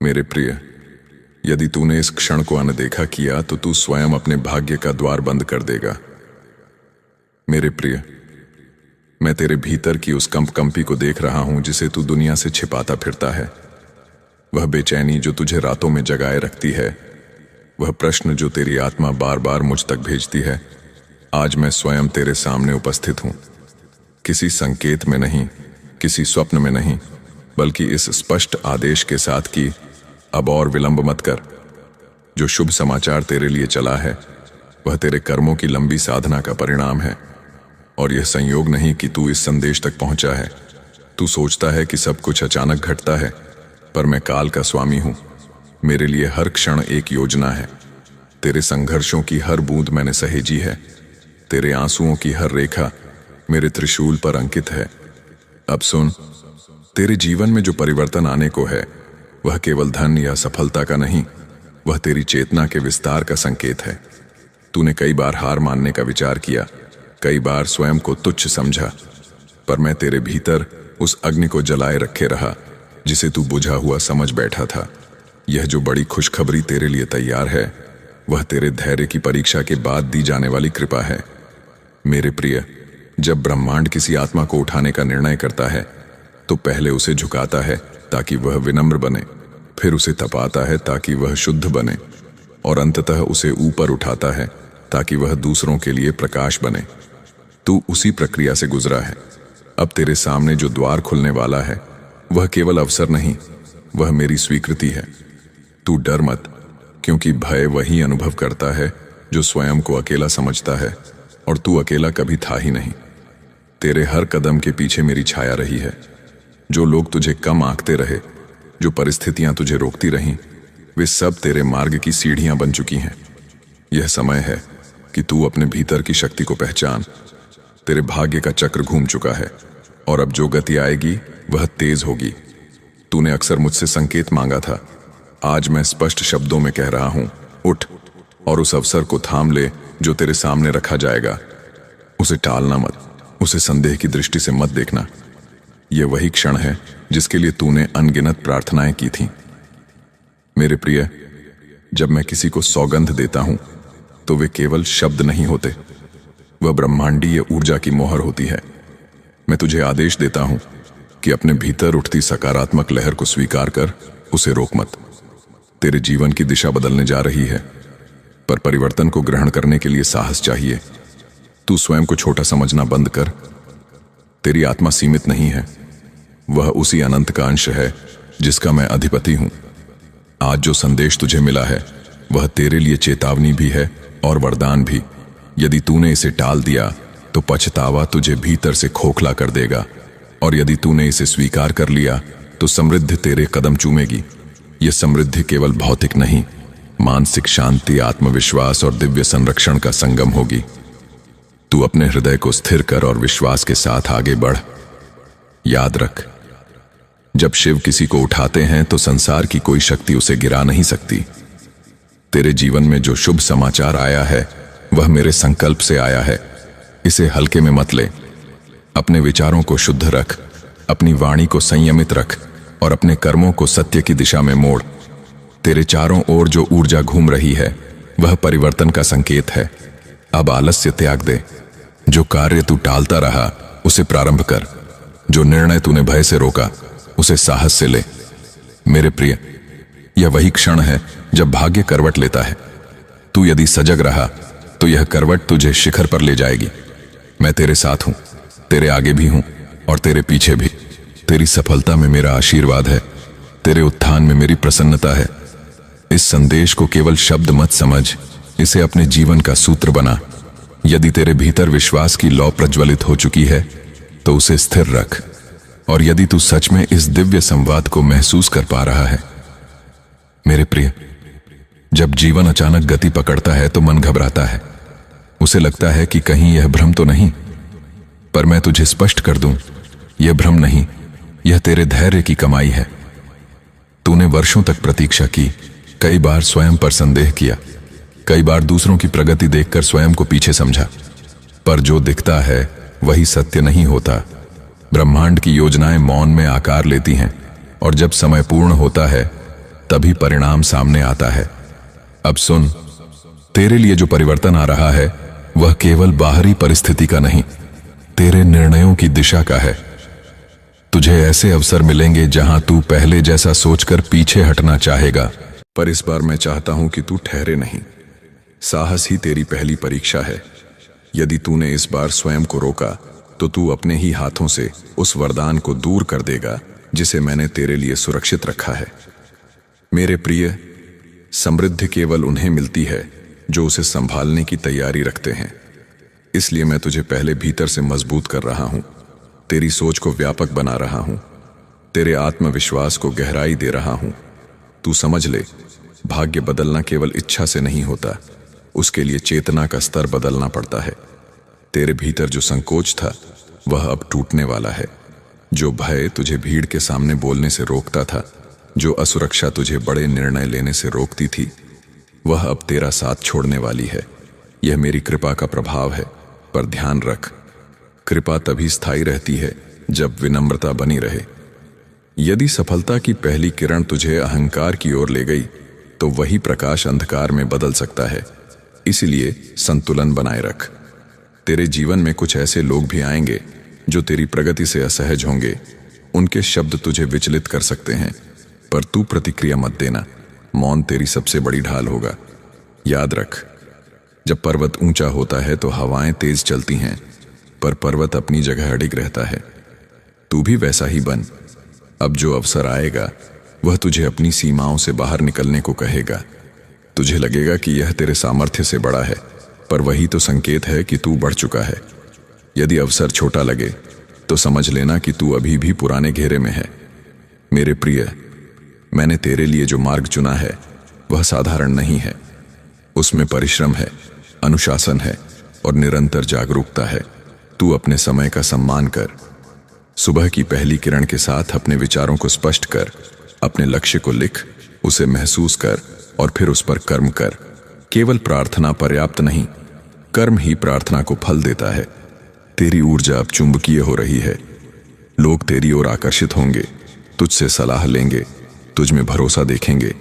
मेरे प्रिय, यदि तूने इस क्षण को अनदेखा किया तो तू स्वयं अपने भाग्य का द्वार बंद कर देगा। मेरे प्रिय, मैं तेरे भीतर की उस कंपी को देख रहा हूं जिसे तू दुनिया से छिपाता फिरता है। वह बेचैनी जो तुझे रातों में जगाए रखती है, वह प्रश्न जो तेरी आत्मा बार बार मुझ तक भेजती है। आज मैं स्वयं तेरे सामने उपस्थित हूं, किसी संकेत में नहीं, किसी स्वप्न में नहीं, बल्कि इस स्पष्ट आदेश के साथ कि अब और विलंब मत कर। जो शुभ समाचार तेरे लिए चला है वह तेरे कर्मों की लंबी साधना का परिणाम है। और यह संयोग नहीं कि तू इस संदेश तक पहुंचा है। तू सोचता है कि सब कुछ अचानक घटता है, पर मैं काल का स्वामी हूं। मेरे लिए हर क्षण एक योजना है। तेरे संघर्षों की हर बूंद मैंने सहेजी है। तेरे आंसुओं की हर रेखा मेरे त्रिशूल पर अंकित है। अब सुन, तेरे जीवन में जो परिवर्तन आने को है वह केवल धन या सफलता का नहीं, वह तेरी चेतना के विस्तार का संकेत है। तूने कई बार हार मानने का विचार किया, कई बार स्वयं को तुच्छ समझा, पर मैं तेरे भीतर उस अग्नि को जलाए रखे रहा जिसे तू बुझा हुआ समझ बैठा था। यह जो बड़ी खुशखबरी तेरे लिए तैयार है वह तेरे धैर्य की परीक्षा के बाद दी जाने वाली कृपा है। मेरे प्रिय, जब ब्रह्मांड किसी आत्मा को उठाने का निर्णय करता है तो पहले उसे झुकाता है ताकि वह विनम्र बने, फिर उसे तपाता है ताकि वह शुद्ध बने, और अंततः उसे ऊपर उठाता है ताकि वह दूसरों के लिए प्रकाश बने। तू उसी प्रक्रिया से गुजरा है। अब तेरे सामने जो द्वार खुलने वाला है वह केवल अवसर नहीं, वह मेरी स्वीकृति है। तू डर मत, क्योंकि भय वही अनुभव करता है जो स्वयं को अकेला समझता है, और तू अकेला कभी था ही नहीं। तेरे हर कदम के पीछे मेरी छाया रही है। जो लोग तुझे कम आंकते रहे, जो परिस्थितियां तुझे रोकती रहीं, वे सब तेरे मार्ग की सीढ़ियां बन चुकी हैं। यह समय है कि तू अपने भीतर की शक्ति को पहचान। तेरे भाग्य का चक्र घूम चुका है, और अब जो गति आएगी वह तेज होगी। तूने अक्सर मुझसे संकेत मांगा था। आज मैं स्पष्ट शब्दों में कह रहा हूं, उठ और उस अवसर को थाम ले जो तेरे सामने रखा जाएगा। उसे टालना मत, उसे संदेह की दृष्टि से मत देखना। यह वही क्षण है जिसके लिए तूने अनगिनत प्रार्थनाएं की थीं। मेरे प्रिय, जब मैं किसी को सौगंध देता हूं तो वे केवल शब्द नहीं होते, वह ब्रह्मांडीय ऊर्जा की मोहर होती है। मैं तुझे आदेश देता हूं कि अपने भीतर उठती सकारात्मक लहर को स्वीकार कर, उसे रोक मत। तेरे जीवन की दिशा बदलने जा रही है, पर परिवर्तन को ग्रहण करने के लिए साहस चाहिए। तू स्वयं को छोटा समझना बंद कर। तेरी आत्मा सीमित नहीं है, वह उसी अनंत का अंश है जिसका मैं अधिपति हूं। आज जो संदेश तुझे मिला है वह तेरे लिए चेतावनी भी है और वरदान भी। यदि तूने इसे टाल दिया तो पछतावा तुझे भीतर से खोखला कर देगा, और यदि तूने इसे स्वीकार कर लिया तो समृद्धि तेरे कदम चूमेगी। यह समृद्धि केवल भौतिक नहीं, मानसिक शांति, आत्मविश्वास और दिव्य संरक्षण का संगम होगी। तू अपने हृदय को स्थिर कर और विश्वास के साथ आगे बढ़। याद रख, जब शिव किसी को उठाते हैं तो संसार की कोई शक्ति उसे गिरा नहीं सकती। तेरे जीवन में जो शुभ समाचार आया है वह मेरे संकल्प से आया है। इसे हल्के में मत ले। अपने विचारों को शुद्ध रख, अपनी वाणी को संयमित रख, और अपने कर्मों को सत्य की दिशा में मोड़। तेरे चारों ओर जो ऊर्जा घूम रही है वह परिवर्तन का संकेत है। अब आलस्य त्याग दे। जो कार्य तू टालता रहा उसे प्रारंभ कर। जो निर्णय तूने भय से रोका उसे साहस से ले। मेरे प्रिय, यह वही क्षण है जब भाग्य करवट लेता है। तू यदि सजग रहा तो यह करवट तुझे शिखर पर ले जाएगी। मैं तेरे साथ हूं, तेरे आगे भी हूं और तेरे पीछे भी। तेरी सफलता में मेरा आशीर्वाद है, तेरे उत्थान में मेरी प्रसन्नता है। इस संदेश को केवल शब्द मत समझ, इसे अपने जीवन का सूत्र बना। यदि तेरे भीतर विश्वास की लौ प्रज्वलित हो चुकी है तो उसे स्थिर रख, और यदि तू सच में इस दिव्य संवाद को महसूस कर पा रहा है। मेरे प्रिय, जब जीवन अचानक गति पकड़ता है तो मन घबराता है। उसे लगता है कि कहीं यह भ्रम तो नहीं, पर मैं तुझे स्पष्ट कर दूं, यह भ्रम नहीं, यह तेरे धैर्य की कमाई है। तूने वर्षों तक प्रतीक्षा की, कई बार स्वयं पर संदेह किया, कई बार दूसरों की प्रगति देखकर स्वयं को पीछे समझा, पर जो दिखता है वही सत्य नहीं होता। ब्रह्मांड की योजनाएं मौन में आकार लेती हैं, और जब समय पूर्ण होता है तभी परिणाम सामने आता है। अब सुन, तेरे लिए जो परिवर्तन आ रहा है वह केवल बाहरी परिस्थिति का नहीं, तेरे निर्णयों की दिशा का है। तुझे ऐसे अवसर मिलेंगे जहां तू पहले जैसा सोचकर पीछे हटना चाहेगा, पर इस बार मैं चाहता हूं कि तू ठहरे नहीं। साहस ही तेरी पहली परीक्षा है। यदि तूने इस बार स्वयं को रोका तो तू अपने ही हाथों से उस वरदान को दूर कर देगा जिसे मैंने तेरे लिए सुरक्षित रखा है। मेरे प्रिय, समृद्धि केवल उन्हें मिलती है जो उसे संभालने की तैयारी रखते हैं। इसलिए मैं तुझे पहले भीतर से मजबूत कर रहा हूं, तेरी सोच को व्यापक बना रहा हूं, तेरे आत्मविश्वास को गहराई दे रहा हूं। तू समझ ले, भाग्य बदलना केवल इच्छा से नहीं होता, उसके लिए चेतना का स्तर बदलना पड़ता है। तेरे भीतर जो संकोच था वह अब टूटने वाला है। जो भय तुझे भीड़ के सामने बोलने से रोकता था, जो असुरक्षा तुझे बड़े निर्णय लेने से रोकती थी, वह अब तेरा साथ छोड़ने वाली है। यह मेरी कृपा का प्रभाव है, पर ध्यान रख, कृपा तभी स्थायी रहती है जब विनम्रता बनी रहे। यदि सफलता की पहली किरण तुझे अहंकार की ओर ले गई तो वही प्रकाश अंधकार में बदल सकता है। इसलिए संतुलन बनाए रख। तेरे जीवन में कुछ ऐसे लोग भी आएंगे जो तेरी प्रगति से असहज होंगे। उनके शब्द तुझे विचलित कर सकते हैं, पर तू प्रतिक्रिया मत देना। मौन तेरी सबसे बड़ी ढाल होगा। याद रख, जब पर्वत ऊंचा होता है तो हवाएं तेज चलती हैं, पर पर्वत अपनी जगह अडिग रहता है। तू भी वैसा ही बन। अब जो अवसर आएगा वह तुझे अपनी सीमाओं से बाहर निकलने को कहेगा। तुझे लगेगा कि यह तेरे सामर्थ्य से बड़ा है, पर वही तो संकेत है कि तू बढ़ चुका है। यदि अवसर छोटा लगे तो समझ लेना कि तू अभी भी पुराने घेरे में है। मेरे प्रिय, मैंने तेरे लिए जो मार्ग चुना है वह साधारण नहीं है। उसमें परिश्रम है, अनुशासन है और निरंतर जागरूकता है। तू अपने समय का सम्मान कर। सुबह की पहली किरण के साथ अपने विचारों को स्पष्ट कर, अपने लक्ष्य को लिख, उसे महसूस कर और फिर उस पर कर्म कर। केवल प्रार्थना पर्याप्त नहीं, कर्म ही प्रार्थना को फल देता है। तेरी ऊर्जा अब चुंबकीय हो रही है। लोग तेरी ओर आकर्षित होंगे, तुझसे सलाह लेंगे, तुझ में भरोसा देखेंगे।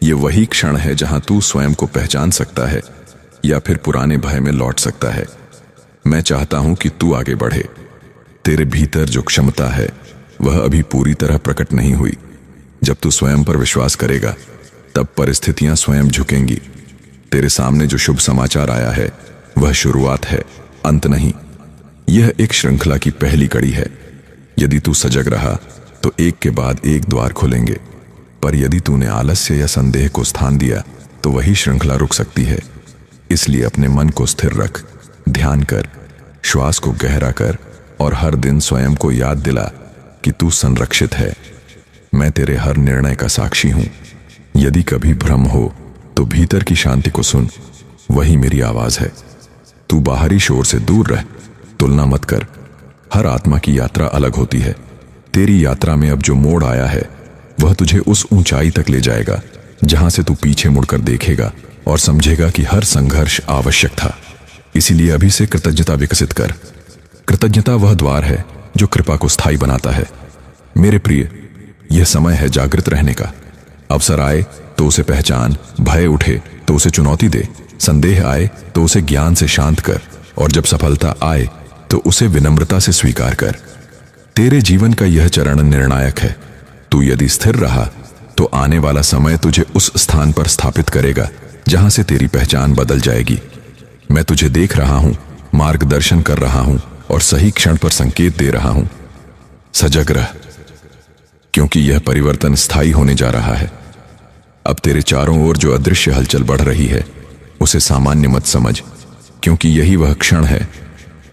ये वही क्षण है जहां तू स्वयं को पहचान सकता है या फिर पुराने भय में लौट सकता है। मैं चाहता हूं कि तू आगे बढ़े। तेरे भीतर जो क्षमता है वह अभी पूरी तरह प्रकट नहीं हुई। जब तू स्वयं पर विश्वास करेगा तब परिस्थितियां स्वयं झुकेंगी। तेरे सामने जो शुभ समाचार आया है वह शुरुआत है, अंत नहीं। यह एक श्रृंखला की पहली कड़ी है। यदि तू सजग रहा तो एक के बाद एक द्वार खुलेंगे, पर यदि तूने आलस्य या संदेह को स्थान दिया तो वही श्रृंखला रुक सकती है। इसलिए अपने मन को स्थिर रख, ध्यान कर, श्वास को गहरा कर और हर दिन स्वयं को याद दिला कि तू संरक्षित है। मैं तेरे हर निर्णय का साक्षी हूं। यदि कभी भ्रम हो तो भीतर की शांति को सुन, वही मेरी आवाज है। तू बाहरी शोर से दूर रह, तुलना मत कर। हर आत्मा की यात्रा अलग होती है। तेरी यात्रा में अब जो मोड़ आया है वह तुझे उस ऊंचाई तक ले जाएगा जहां से तू पीछे मुड़कर देखेगा और समझेगा कि हर संघर्ष आवश्यक था। इसीलिए अभी से कृतज्ञता विकसित कर। कृतज्ञता वह द्वार है जो कृपा को स्थायी बनाता है। मेरे प्रिय, यह समय है जागृत रहने का। अवसर आए तो उसे पहचान, भय उठे तो उसे चुनौती दे, संदेह आए तो उसे ज्ञान से शांत कर, और जब सफलता आए तो उसे विनम्रता से स्वीकार कर। तेरे जीवन का यह चरण निर्णायक है। तू यदि स्थिर रहा तो आने वाला समय तुझे उस स्थान पर स्थापित करेगा जहां से तेरी पहचान बदल जाएगी। मैं तुझे देख रहा हूं, मार्गदर्शन कर रहा हूं और सही क्षण पर संकेत दे रहा हूं। सजग रह, क्योंकि यह परिवर्तन स्थायी होने जा रहा है। अब तेरे चारों ओर जो अदृश्य हलचल बढ़ रही है उसे सामान्य मत समझ, क्योंकि यही वह क्षण है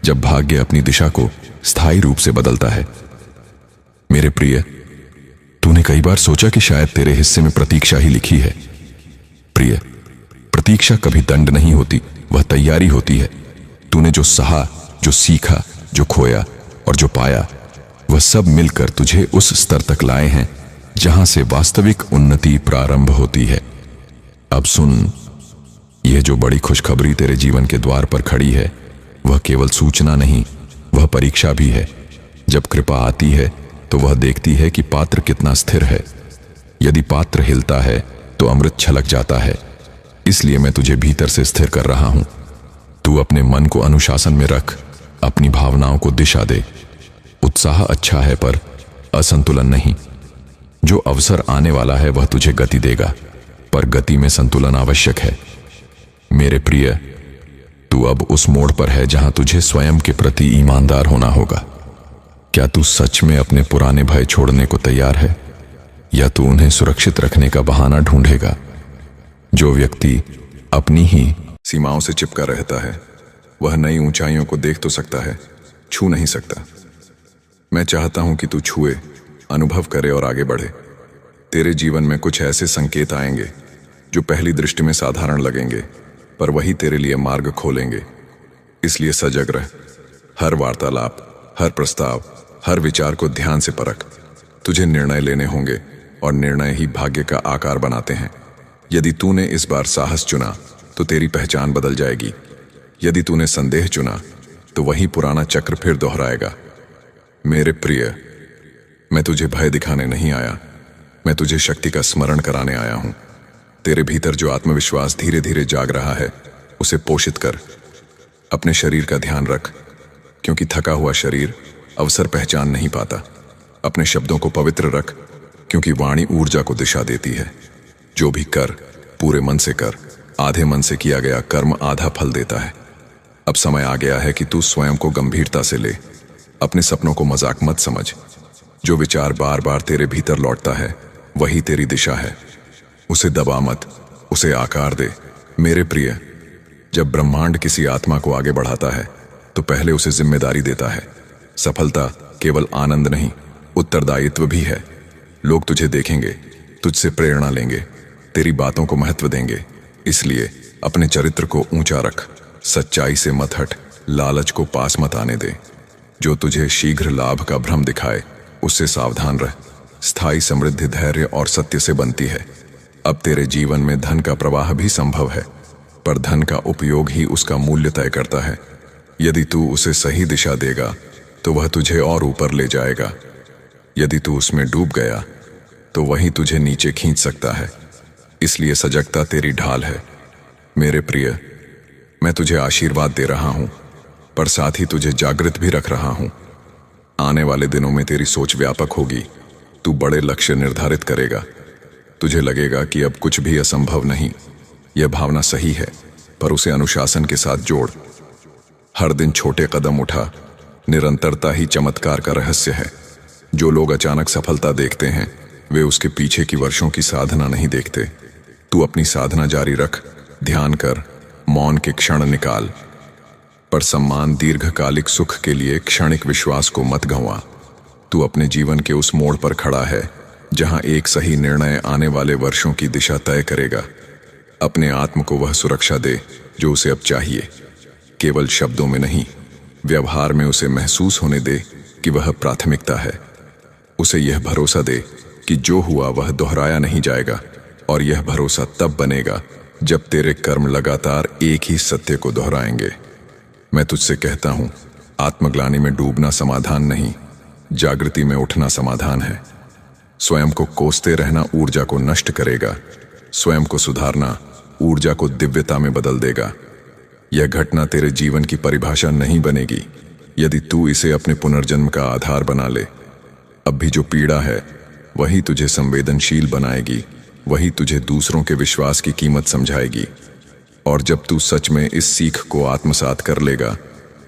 जब भाग्य अपनी दिशा को स्थायी रूप से बदलता है। मेरे प्रिय, तूने कई बार सोचा कि शायद तेरे हिस्से में प्रतीक्षा ही लिखी है। प्रिय, प्रतीक्षा कभी दंड नहीं होती, वह तैयारी होती है। तूने जो सहा, जो सीखा, जो खोया और जो पाया, वह सब मिलकर तुझे उस स्तर तक लाए हैं जहां से वास्तविक उन्नति प्रारंभ होती है। अब सुन, यह जो बड़ी खुशखबरी तेरे जीवन के द्वार पर खड़ी है वह केवल सूचना नहीं, वह परीक्षा भी है। जब कृपा आती है तो वह देखती है कि पात्र कितना स्थिर है। यदि पात्र हिलता है तो अमृत छलक जाता है। इसलिए मैं तुझे भीतर से स्थिर कर रहा हूं। तू अपने मन को अनुशासन में रख, अपनी भावनाओं को दिशा दे। उत्साह अच्छा है पर असंतुलन नहीं। जो अवसर आने वाला है वह तुझे गति देगा, पर गति में संतुलन आवश्यक है। मेरे प्रिय, तू अब उस मोड़ पर है जहां तुझे स्वयं के प्रति ईमानदार होना होगा। क्या तू सच में अपने पुराने भय छोड़ने को तैयार है, या तू उन्हें सुरक्षित रखने का बहाना ढूंढेगा? जो व्यक्ति अपनी ही सीमाओं से चिपका रहता है वह नई ऊंचाइयों को देख तो सकता है, छू नहीं सकता। मैं चाहता हूं कि तू छुए, अनुभव करे और आगे बढ़े। तेरे जीवन में कुछ ऐसे संकेत आएंगे जो पहली दृष्टि में साधारण लगेंगे, पर वही तेरे लिए मार्ग खोलेंगे। इसलिए सजग रह। हर वार्तालाप, हर प्रस्ताव, हर विचार को ध्यान से परख। तुझे निर्णय लेने होंगे और निर्णय ही भाग्य का आकार बनाते हैं। यदि तूने इस बार साहस चुना तो तेरी पहचान बदल जाएगी। यदि तूने संदेह चुना तो वही पुराना चक्र फिर दोहराएगा। मेरे प्रिय, मैं तुझे भय दिखाने नहीं आया, मैं तुझे शक्ति का स्मरण कराने आया हूं। तेरे भीतर जो आत्मविश्वास धीरे धीरे जाग रहा है उसे पोषित कर। अपने शरीर का ध्यान रख, क्योंकि थका हुआ शरीर अवसर पहचान नहीं पाता। अपने शब्दों को पवित्र रख, क्योंकि वाणी ऊर्जा को दिशा देती है। जो भी कर पूरे मन से कर। आधे मन से किया गया कर्म आधा फल देता है। अब समय आ गया है कि तू स्वयं को गंभीरता से ले। अपने सपनों को मजाक मत समझ। जो विचार बार बार तेरे भीतर लौटता है वही तेरी दिशा है। उसे दबा मत, उसे आकार दे। मेरे प्रिय, जब ब्रह्मांड किसी आत्मा को आगे बढ़ाता है तो पहले उसे जिम्मेदारी देता है। सफलता केवल आनंद नहीं, उत्तरदायित्व भी है। लोग तुझे देखेंगे, तुझसे प्रेरणा लेंगे, तेरी बातों को महत्व देंगे। इसलिए अपने चरित्र को ऊंचा रख। सच्चाई से मत हट, लालच को पास मत आने दे। जो तुझे शीघ्र लाभ का भ्रम दिखाए उससे सावधान रह। स्थायी समृद्धि धैर्य और सत्य से बनती है। अब तेरे जीवन में धन का प्रवाह भी संभव है, पर धन का उपयोग ही उसका मूल्य तय करता है। यदि तू उसे सही दिशा देगा तो वह तुझे और ऊपर ले जाएगा। यदि तू उसमें डूब गया तो वही तुझे नीचे खींच सकता है। इसलिए सजगता तेरी ढाल है। मेरे प्रिय, मैं तुझे आशीर्वाद दे रहा हूं, पर साथ ही तुझे जागृत भी रख रहा हूं। आने वाले दिनों में तेरी सोच व्यापक होगी। तू बड़े लक्ष्य निर्धारित करेगा। तुझे लगेगा कि अब कुछ भी असंभव नहीं। यह भावना सही है, पर उसे अनुशासन के साथ जोड़। हर दिन छोटे कदम उठा। निरंतरता ही चमत्कार का रहस्य है। जो लोग अचानक सफलता देखते हैं वे उसके पीछे की वर्षों की साधना नहीं देखते। तू अपनी साधना जारी रख, ध्यान कर, मौन के क्षण निकाल, पर सम्मान दीर्घकालिक सुख के लिए क्षणिक विश्वास को मत गंवा। तू अपने जीवन के उस मोड़ पर खड़ा है जहां एक सही निर्णय आने वाले वर्षों की दिशा तय करेगा। अपने आत्म को वह सुरक्षा दे जो उसे अब चाहिए। केवल शब्दों में नहीं, व्यवहार में उसे महसूस होने दे कि वह प्राथमिकता है। उसे यह भरोसा दे कि जो हुआ वह दोहराया नहीं जाएगा, और यह भरोसा तब बनेगा जब तेरे कर्म लगातार एक ही सत्य को दोहराएंगे। मैं तुझसे कहता हूं, आत्मग्लानि में डूबना समाधान नहीं, जागृति में उठना समाधान है। स्वयं को कोसते रहना ऊर्जा को नष्ट करेगा। स्वयं को सुधारना ऊर्जा को दिव्यता में बदल देगा। यह घटना तेरे जीवन की परिभाषा नहीं बनेगी यदि तू इसे अपने पुनर्जन्म का आधार बना ले। अब भी जो पीड़ा है वही तुझे संवेदनशील बनाएगी, वही तुझे दूसरों के विश्वास की कीमत समझाएगी। और जब तू सच में इस सीख को आत्मसात कर लेगा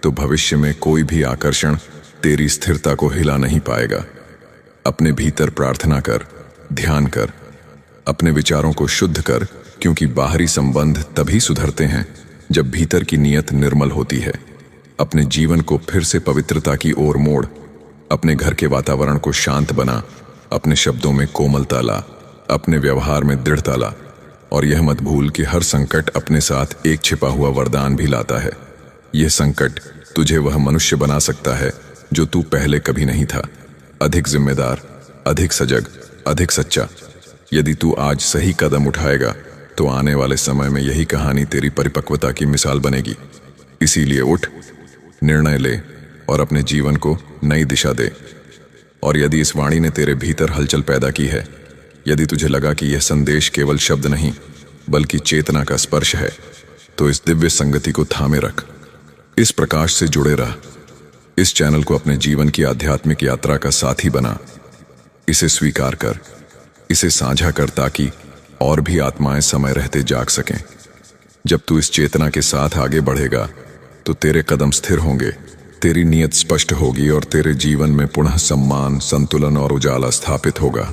तो भविष्य में कोई भी आकर्षण तेरी स्थिरता को हिला नहीं पाएगा। अपने भीतर प्रार्थना कर, ध्यान कर, अपने विचारों को शुद्ध कर, क्योंकि बाहरी संबंध तभी सुधरते हैं जब भीतर की नीयत निर्मल होती है। अपने जीवन को फिर से पवित्रता की ओर मोड़। अपने घर के वातावरण को शांत बना। अपने शब्दों में कोमलता ला, अपने व्यवहार में दृढ़ता ला, और यह मत भूल कि हर संकट अपने साथ एक छिपा हुआ वरदान भी लाता है। यह संकट तुझे वह मनुष्य बना सकता है जो तू पहले कभी नहीं था। अधिक जिम्मेदार, अधिक सजग, अधिक सच्चा। यदि तू आज सही कदम उठाएगा तो आने वाले समय में यही कहानी तेरी परिपक्वता की मिसाल बनेगी। इसीलिए उठ, निर्णय ले और अपने जीवन को नई दिशा दे। और यदि इस वाणी ने तेरे भीतर हलचल पैदा की है यदि तुझे लगा कि यह संदेश केवल शब्द नहीं बल्कि चेतना का स्पर्श है, तो इस दिव्य संगति को थामे रख, इस प्रकाश से जुड़े रह। इस चैनल को अपने जीवन की आध्यात्मिक यात्रा का साथी बना। इसे स्वीकार कर, इसे साझा कर, ताकि और भी आत्माएं समय रहते जाग सकें। जब तू इस चेतना के साथ आगे बढ़ेगा तो तेरे कदम स्थिर होंगे, तेरी नीयत स्पष्ट होगी और तेरे जीवन में पुनः सम्मान, संतुलन और उजाला स्थापित होगा।